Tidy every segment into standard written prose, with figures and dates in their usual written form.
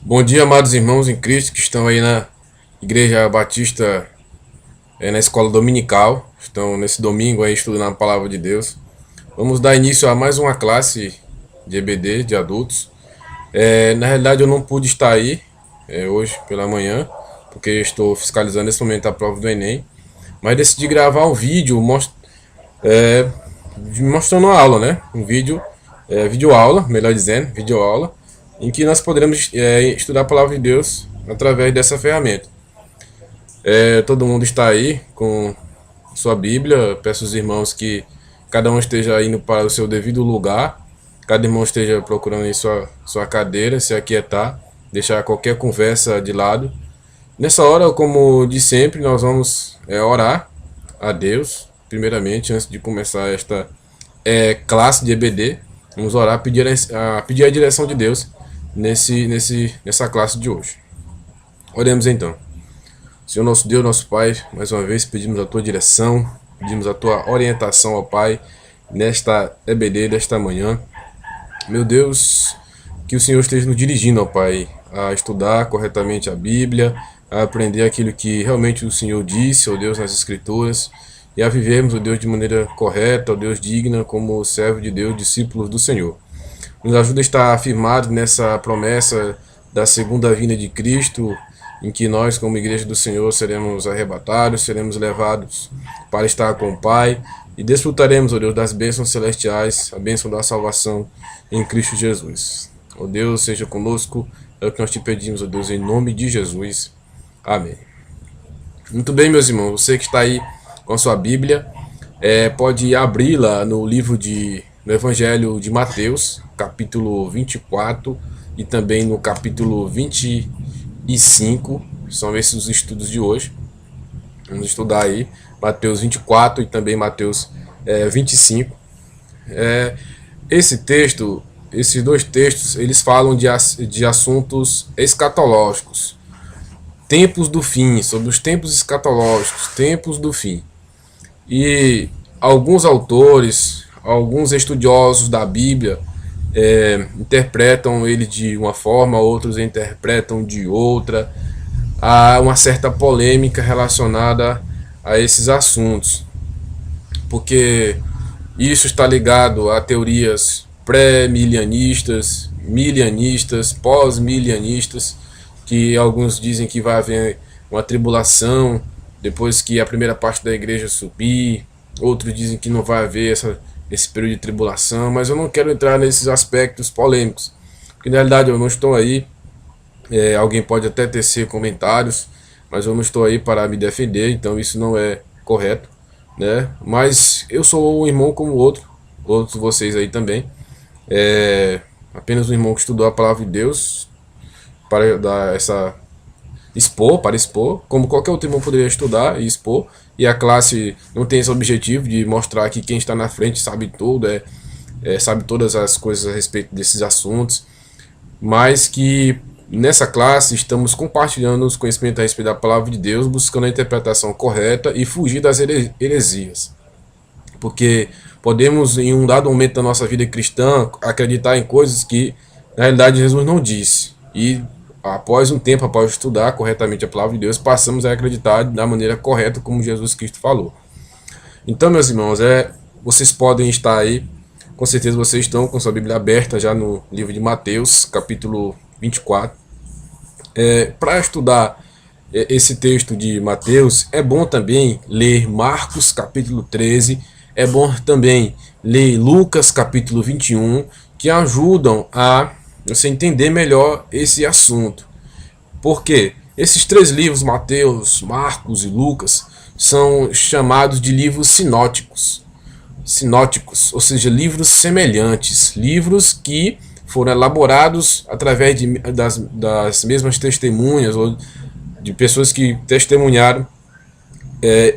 Bom dia, amados irmãos em Cristo que estão aí na Igreja Batista, na escola dominical. Estão nesse domingo aí estudando a palavra de Deus. Vamos dar início a mais uma classe de EBD, de adultos. Na realidade, eu não pude estar aí hoje pela manhã, porque estou fiscalizando nesse momento a prova do Enem. Mas decidi gravar um vídeo mostrando a aula, né? Um vídeo, vídeo aula, melhor dizendo, vídeo aula, em que nós poderemos estudar a palavra de Deus através dessa ferramenta. Todo mundo está aí com sua Bíblia. Peço aos irmãos que cada um esteja indo para o seu devido lugar, cada irmão esteja procurando em sua cadeira, se aquietar, deixar qualquer conversa de lado. Nessa hora, como de sempre, nós vamos orar a Deus, primeiramente, antes de começar esta classe de EBD. Vamos orar, pedir a direção de Deus nessa classe de hoje. Oremos então. Senhor nosso Deus, nosso Pai, mais uma vez pedimos a Tua direção, pedimos a Tua orientação, ó Pai, nesta EBD desta manhã. Meu Deus, que o Senhor esteja nos dirigindo, ó Pai, a estudar corretamente a Bíblia, a aprender aquilo que realmente o Senhor disse, ó Deus, nas Escrituras, e a vivermos, ó Deus, de maneira correta, ó Deus, digna, como servo de Deus, discípulos do Senhor. Nos ajuda a estar afirmado nessa promessa da segunda vinda de Cristo, em que nós, como igreja do Senhor, seremos arrebatados, seremos levados para estar com o Pai e desfrutaremos, ó Deus, das bênçãos celestiais, a bênção da salvação em Cristo Jesus. Ó Deus, seja conosco, é o que nós te pedimos, ó Deus, em nome de Jesus. Amém. Muito bem, meus irmãos, você que está aí com a sua Bíblia, pode abri-la no no Evangelho de Mateus, capítulo 24, e também no capítulo 25, são esses os estudos de hoje. Vamos estudar aí Mateus 24 e também Mateus 25. Esses dois textos, eles falam de assuntos escatológicos, tempos do fim, sobre os tempos escatológicos, tempos do fim. E alguns autores, alguns estudiosos da Bíblia interpretam ele de uma forma, outros interpretam de outra. Há uma certa polêmica relacionada a esses assuntos, porque isso está ligado a teorias pré-milianistas, milianistas, pós-milianistas, que alguns dizem que vai haver uma tribulação depois que a primeira parte da igreja subir, outros dizem que não vai haver esse período de tribulação, mas eu não quero entrar nesses aspectos polêmicos, porque na realidade eu não estou aí, alguém pode até tecer comentários, mas eu não estou aí para me defender, então isso não é correto, né? Mas eu sou um irmão como outros vocês aí também, apenas um irmão que estudou a palavra de Deus para dar para expor, como qualquer outro irmão poderia estudar e expor, e a classe não tem esse objetivo de mostrar que quem está na frente sabe tudo, sabe todas as coisas a respeito desses assuntos, mas que nessa classe estamos compartilhando os conhecimentos a respeito da palavra de Deus, buscando a interpretação correta e fugir das heresias, porque podemos em um dado momento da nossa vida cristã acreditar em coisas que na realidade Jesus não disse, e após um tempo, após estudar corretamente a palavra de Deus, passamos a acreditar da maneira correta como Jesus Cristo falou. Então, meus irmãos, vocês podem estar aí, com certeza vocês estão com sua Bíblia aberta já no livro de Mateus, capítulo 24. Para estudar esse texto de Mateus, é bom também ler Marcos, capítulo 13, é bom também ler Lucas, capítulo 21, que ajudam a você entender melhor esse assunto. Porque esses três livros, Mateus, Marcos e Lucas, são chamados de livros sinóticos. Sinóticos, ou seja, livros semelhantes, livros que foram elaborados através das mesmas testemunhas ou de pessoas que testemunharam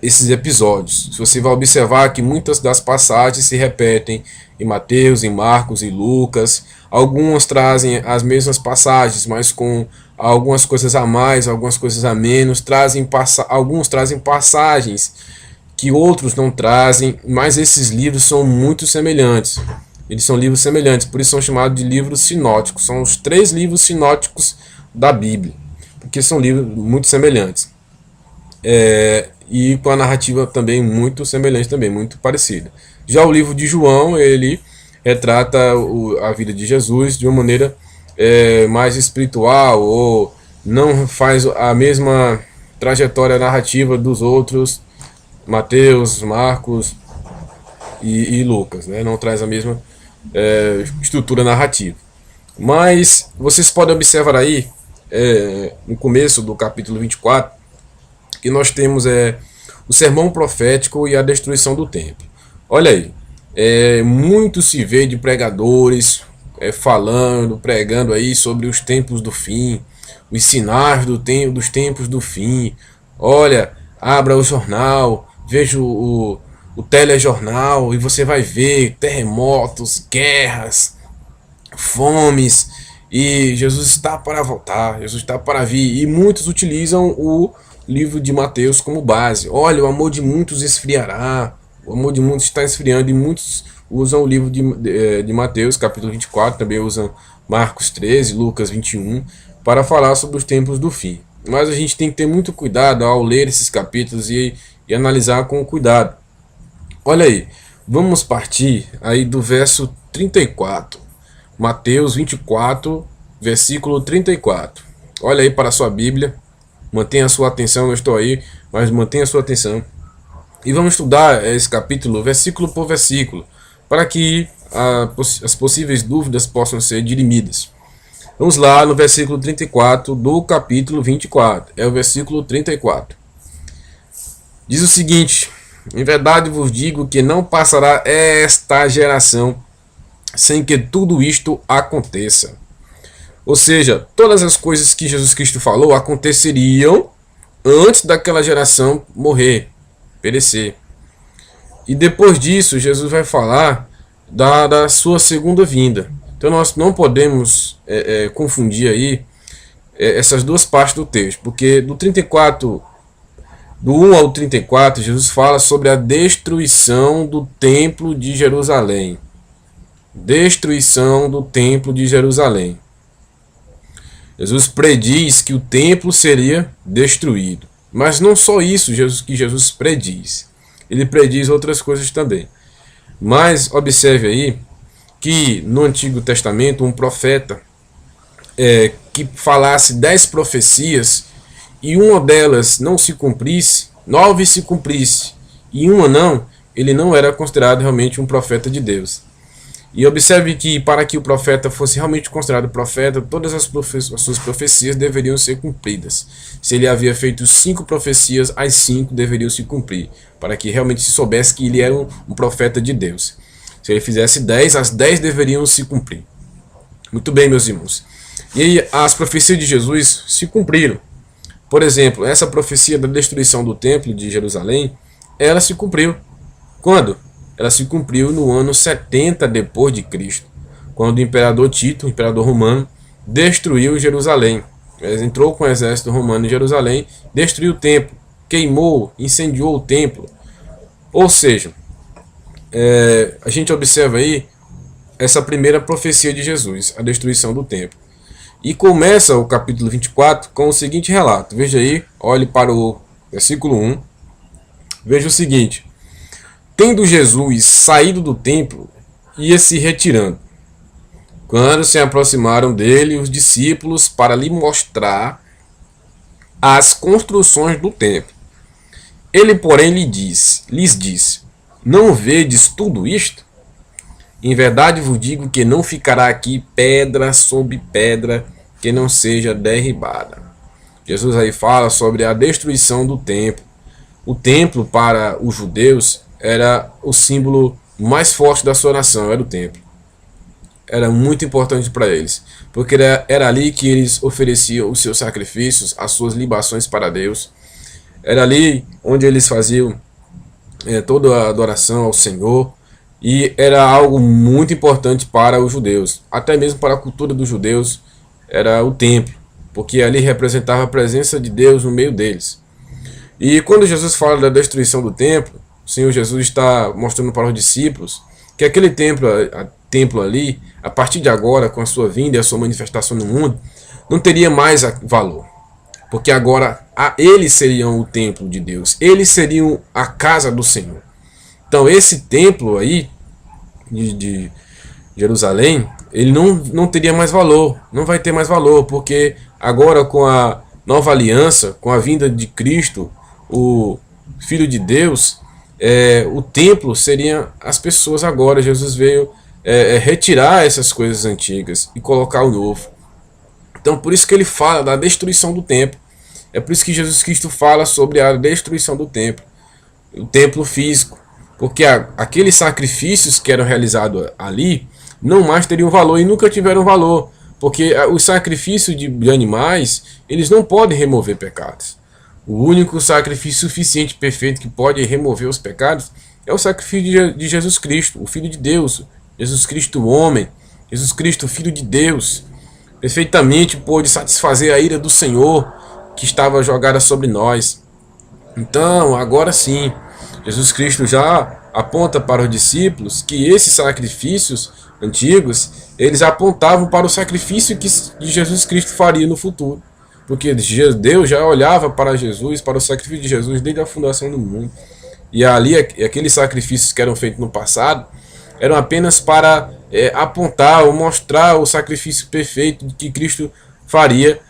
esses episódios. Se você vai observar que muitas das passagens se repetem em Mateus, em Marcos e Lucas. Algumas trazem as mesmas passagens, mas com algumas coisas a mais, algumas coisas a menos. Alguns trazem passagens que outros não trazem, mas esses livros são muito semelhantes. Eles são livros semelhantes, por isso são chamados de livros sinóticos. São os 3 livros sinóticos da Bíblia, porque são livros muito semelhantes. E com a narrativa também muito semelhante, também muito parecida. Já o livro de João, ele retrata a vida de Jesus de uma maneira mais espiritual, ou não faz a mesma trajetória narrativa dos outros, Mateus, Marcos e Lucas, né? Não traz a mesma estrutura narrativa. Mas vocês podem observar aí, no começo do capítulo 24, que nós temos o sermão profético e a destruição do templo. Olha aí, muito se vê de pregadores pregando aí sobre os tempos do fim, os sinais dos tempos do fim. Olha, abra o jornal, veja o telejornal e você vai ver terremotos, guerras, fomes, e Jesus está para voltar, Jesus está para vir. E muitos utilizam o livro de Mateus como base. Olha, o amor de muitos esfriará, o amor de muitos está esfriando, e muitos usam o livro de Mateus, capítulo 24, também usam Marcos 13, Lucas 21, para falar sobre os tempos do fim. Mas a gente tem que ter muito cuidado ao ler esses capítulos e analisar com cuidado. Olha aí, vamos partir aí do verso 34, Mateus 24, versículo 34. Olha aí para a sua Bíblia, mantenha a sua atenção, eu estou aí, mas mantenha a sua atenção. E vamos estudar esse capítulo, versículo por versículo, para que as possíveis dúvidas possam ser dirimidas. Vamos lá no versículo 34 do capítulo 24, é o versículo 34. Diz o seguinte: em verdade vos digo que não passará esta geração sem que tudo isto aconteça. Ou seja, todas as coisas que Jesus Cristo falou aconteceriam antes daquela geração morrer, perecer. E depois disso, Jesus vai falar da sua segunda vinda. Então nós não podemos confundir aí essas duas partes do texto, porque do 1 ao 34, Jesus fala sobre a destruição do templo de Jerusalém. Destruição do templo de Jerusalém. Jesus prediz que o templo seria destruído. Mas não só isso que Jesus prediz. Ele prediz outras coisas também. Mas observe aí que no Antigo Testamento um profeta que falasse 10 profecias e uma delas não se cumprisse, 9 se cumprisse e uma não, ele não era considerado realmente um profeta de Deus. E observe que para que o profeta fosse realmente considerado profeta, todas as suas profecias deveriam ser cumpridas. Se ele havia feito 5 profecias, as 5 deveriam se cumprir, para que realmente se soubesse que ele era um profeta de Deus. Se ele fizesse 10, as 10 deveriam se cumprir. Muito bem, meus irmãos. E aí as profecias de Jesus se cumpriram. Por exemplo, essa profecia da destruição do templo de Jerusalém, ela se cumpriu. Quando? Ela se cumpriu no ano 70 depois de Cristo, quando o imperador Tito, o imperador romano, destruiu Jerusalém. Ele entrou com o exército romano em Jerusalém, destruiu o templo, queimou, incendiou o templo. Ou seja, a gente observa aí essa primeira profecia de Jesus, a destruição do templo. E começa o capítulo 24 com o seguinte relato. Veja aí, olhe para o versículo 1. Veja o seguinte: tendo Jesus saído do templo, ia se retirando, quando se aproximaram dele os discípulos para lhe mostrar as construções do templo. Ele, porém, lhes disse: não vedes tudo isto? Em verdade vos digo que não ficará aqui pedra sobre pedra que não seja derribada. Jesus aí fala sobre a destruição do templo. O templo, para os judeus, era o símbolo mais forte da sua nação, era o templo. Era muito importante para eles, porque era ali que eles ofereciam os seus sacrifícios, as suas libações para Deus. Era ali onde eles faziam toda a adoração ao Senhor, e era algo muito importante para os judeus, até mesmo para a cultura dos judeus, era o templo, porque ali representava a presença de Deus no meio deles. E quando Jesus fala da destruição do templo, o Senhor Jesus está mostrando para os discípulos que aquele templo templo ali, a partir de agora, com a sua vinda e a sua manifestação no mundo, não teria mais valor. Porque agora eles seriam o templo de Deus, eles seriam a casa do Senhor. Então esse templo aí de Jerusalém, ele não teria mais valor, não vai ter mais valor, porque agora com a nova aliança, com a vinda de Cristo, o Filho de Deus, o templo seria as pessoas agora. Jesus veio retirar essas coisas antigas e colocar o novo. Então por isso que ele fala da destruição do templo. É por isso que Jesus Cristo fala sobre a destruição do templo, o templo físico. Porque aqueles sacrifícios que eram realizados ali não mais teriam valor e nunca tiveram valor. Porque os sacrifícios de animais, eles não podem remover pecados. O único sacrifício suficiente, perfeito, que pode remover os pecados é o sacrifício de Jesus Cristo, o Filho de Deus. Jesus Cristo, o homem. Jesus Cristo, Filho de Deus. Perfeitamente pôde satisfazer a ira do Senhor que estava jogada sobre nós. Então, agora sim, Jesus Cristo já aponta para os discípulos que esses sacrifícios antigos, eles apontavam para o sacrifício que Jesus Cristo faria no futuro. Porque Deus já olhava para Jesus, para o sacrifício de Jesus desde a fundação do mundo. E ali, aqueles sacrifícios que eram feitos no passado, eram apenas para apontar ou mostrar o sacrifício perfeito que Cristo faria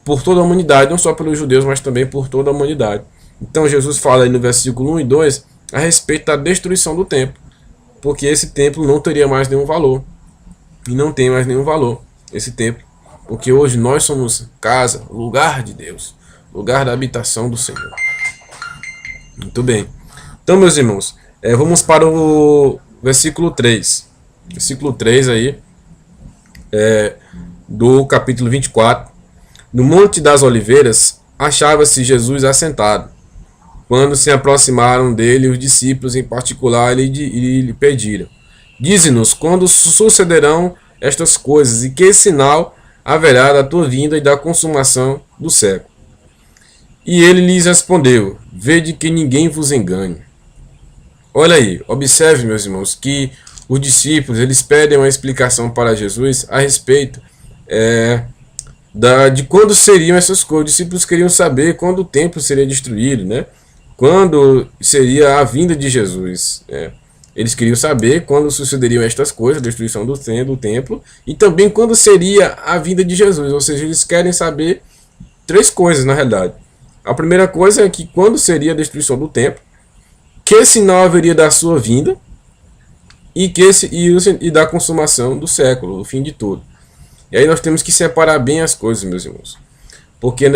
por toda a humanidade, não só pelos judeus, mas também por toda a humanidade. Então Jesus fala aí no versículo 1 e 2 a respeito da destruição do templo, porque esse templo não teria mais nenhum valor, e não tem mais nenhum valor esse templo, porque hoje nós somos casa, lugar de Deus, lugar da habitação do Senhor. Muito bem. Então, meus irmãos, vamos para o versículo 3. Versículo 3 aí, do capítulo 24. No Monte das Oliveiras, achava-se Jesus assentado. Quando se aproximaram dele, os discípulos em particular lhe pediram: dize-nos quando sucederão estas coisas e que sinal haverá da tua vinda e da consumação do século. E ele lhes respondeu: vede que ninguém vos engane. Olha aí, observe, meus irmãos, que os discípulos eles pedem uma explicação para Jesus a respeito de quando seriam essas coisas. Os discípulos queriam saber quando o templo seria destruído, né? Quando seria a vinda de Jesus. Eles queriam saber quando sucederiam estas coisas, a destruição do templo, e também quando seria a vinda de Jesus. Ou seja, eles querem saber três coisas, na realidade. A primeira coisa é que quando seria a destruição do templo, que sinal haveria da sua vinda e da consumação do século, o fim de tudo. E aí nós temos que separar bem as coisas, meus irmãos. Porque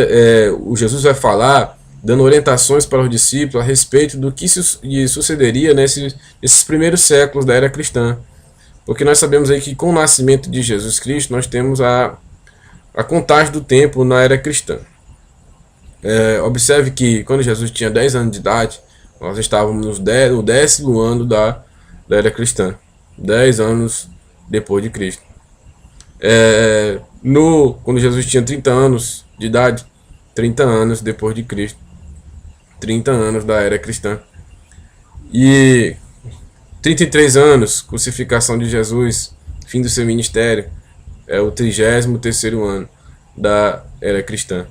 o Jesus vai falar, dando orientações para os discípulos a respeito do que sucederia nesses primeiros séculos da era cristã. Porque nós sabemos aí que com o nascimento de Jesus Cristo, nós temos a contagem do tempo na era cristã. Observe que quando Jesus tinha 10 anos de idade, nós estávamos no 10º ano da era cristã. 10 anos depois de Cristo. Quando Jesus tinha 30 anos de idade, 30 anos depois de Cristo, 30 anos da era cristã, e 33 anos, crucificação de Jesus, fim do seu ministério, é o 33º ano da era cristã.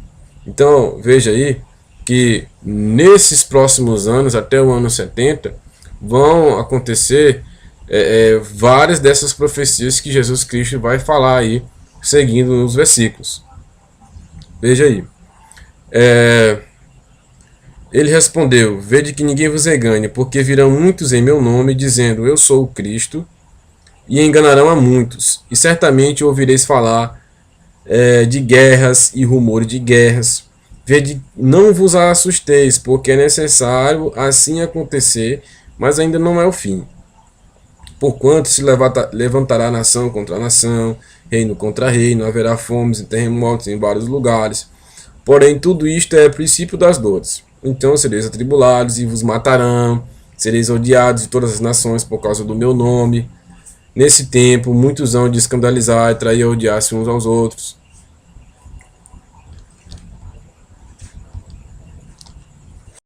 Então veja aí que nesses próximos anos, até o ano 70, vão acontecer várias dessas profecias que Jesus Cristo vai falar aí, seguindo nos versículos. Veja aí. Ele respondeu: vede que ninguém vos engane, porque virão muitos em meu nome, dizendo eu sou o Cristo, e enganarão a muitos. E certamente ouvireis falar de guerras e rumores de guerras. Vede, não vos assusteis, porque é necessário assim acontecer, mas ainda não é o fim. Porquanto se levantará nação contra nação, reino contra reino, haverá fomes e terremotos em vários lugares. Porém, tudo isto é princípio das dores. Então sereis atribulados e vos matarão, sereis odiados de todas as nações por causa do meu nome. Nesse tempo, muitos hão de escandalizar, trair e odiar-se uns aos outros.